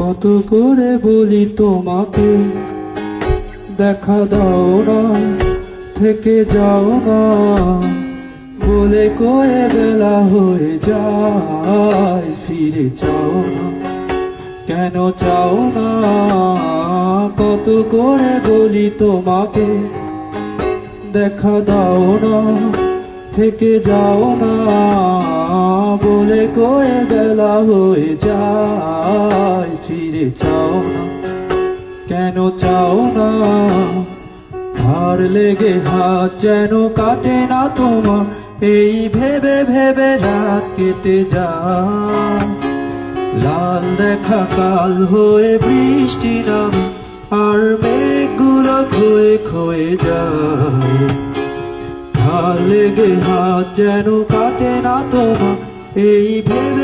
কত করে বলি তোমাকে, দেখা দাও না, থেকে যাও না, বলে কয়ে বেলা হয়ে যায়, ফিরে চাও না, কেন চাও না? কত করে বলি তোমাকে, দেখা দাও না, থেকে যাও না, বলে কয়ে বেলা হয়ে যায়, ফিরে চাও না, কেন চাও না? ভার লেগে হাত যেন কাটে না তোমার, এই ভেবে ভেবে রাত কেটে যায়। লাল দেখা কাল হয়ে বৃষ্টি নামে, আর মেঘগুলো ক্ষয়ে ক্ষয়ে যায়। ভার লেগে হাত যেন কাটে না তোমার, এই ভেবে